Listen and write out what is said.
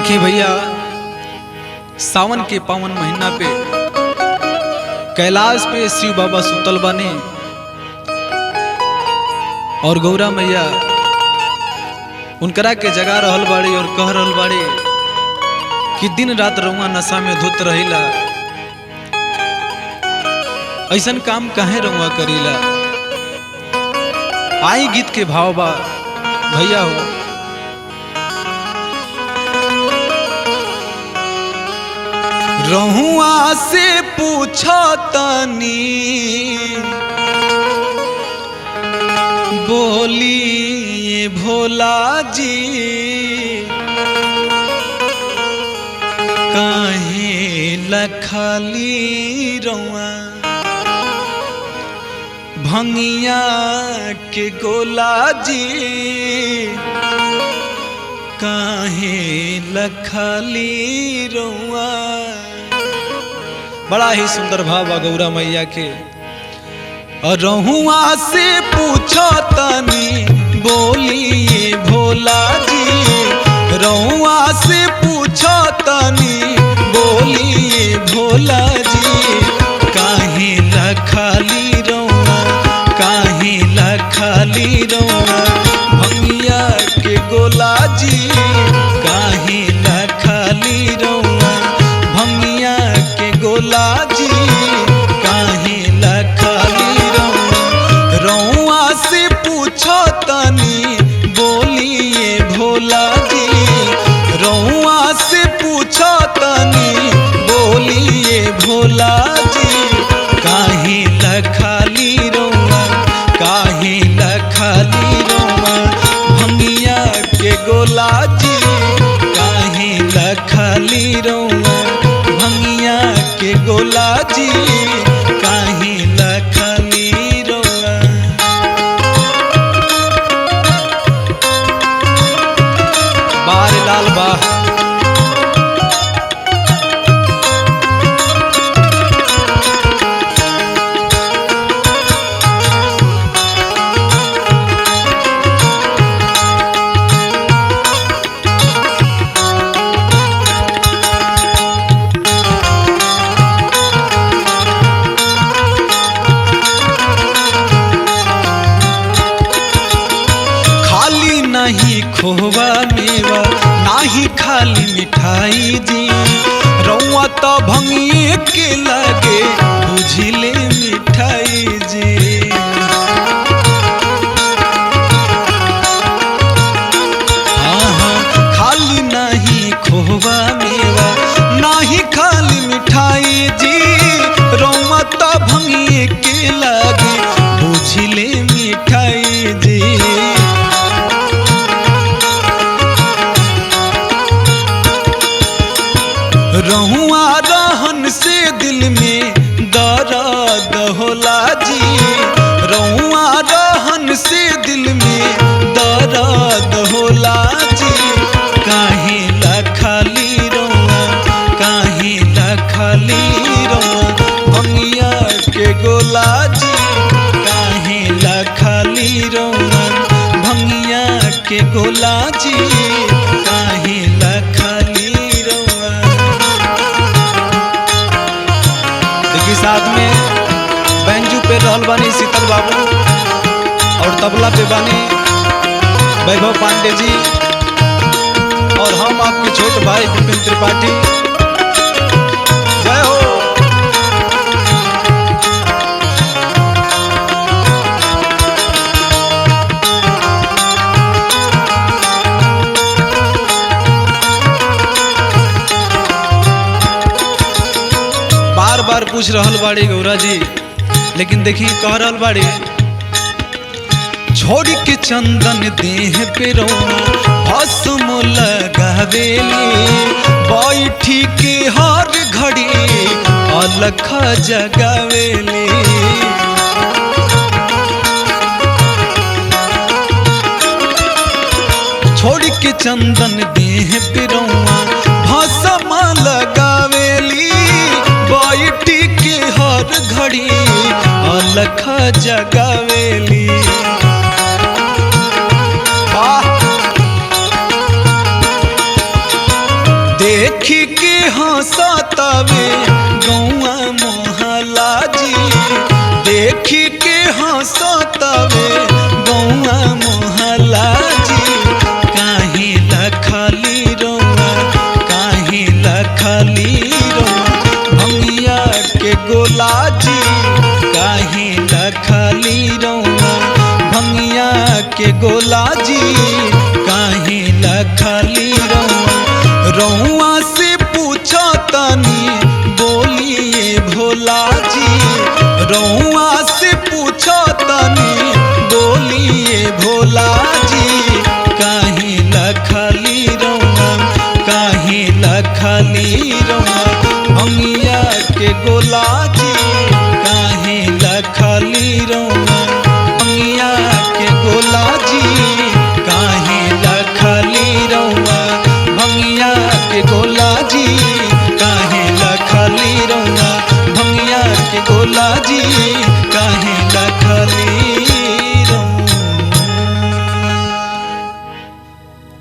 देखिए भैया, सावन के पावन महीना पे कैलाश पे शिव बाबा सुतल बानी और गौरा मैया उनकरा के जगा रहल बाड़ी और कह रहल बाड़ी कि दिन रात रउआ नशा में धुत रहिला, ऐसन काम काहे रउआ करीला। आई गीत के भाव बा भैया हो। रहुआ से पूछो तनी बोली भोला जी, काहे लखाली रउआ भंगिया के गोला जी, काहे लखाली रउआ। बड़ा ही सुंदर भाव बा गौरा मैया के। और रहुआ से पूछो तनी बोलिए भोला जी, रहुआ से पूछो तनी बोलिए भोला जी, काहे लखाली रउआ, काहे लखाली रउआ भंगिया के गोला जी, काहे लखाली रउआ भंगिया के गोला जी, काहे लखाली रउआ। रउआ से पूछो तनी बोलिए भोला जी, रउआ से पूछो तनी बोलिए भोला जी, काहे लखाली रउआ, काहे लखाली रउआ भंगिया के गोला जी, काहे लखाली रउआ भंगिया के गोला जी, काहे लखाली रउआ। बार लाल बा नहीं खोवा मेवा नाही खाली मिठाई जी, रउआ तो भंगिए के लगे बुझिले मिठाई जी। हाँ खाली नहीं खोवा मेवा नाही खाली मिठाई जी, रउआ तो भंगिए के लगे बुझिले मिठाई जी। रहुआ रहन से दिल में दर्द होला जी, रहुआ रहन से दिल में दर्द होला जी, काहे लखाली रउआ, काहे लखाली रउआ भंगिया के गोला जी, काहे लखाली रउआ भंगिया के गोला जी, काहे लखाली रउआ। साथ में बैंजू पे रहल बानी शीतल बाबू और तबला पे बानी वैभव पांडे जी, और हम आपके छोटे भाई विपिन त्रिपाठी। जय हो। बार बार पूछ रहल बाड़ी गौरा जी, लेकिन देखी कह रहल बाड़ी छोड़ के चंदन देह पे रउआ भस्म लगावेली, बैठी के हर घड़ी अलख जगावेली। छोड़ के चंदन देह पे रउआ भस्म लगावेली, बैठी के हर घड़ी अलख जगावेली। देखी के हंसतवे गौआ मोहल्ला जी काहे लखली रौआ काहे लखली रौआ भंगिया के गोला जी काहे लखली रौआ भंगिया के गोला जी काहे लखली रौआ रौआ से पूछो तनी बोलिए भोला जी रौआ से पूछो तनी बोलिए भोला जी काहे लखली रौआ काहे लखली रौआ भंगिया के गोला जी काहे लखली रौआ भंगिया के गोला जी काहे लखली रौआ भंगिया के गोला जी काहे लखली रौआ भंगिया के गोला जी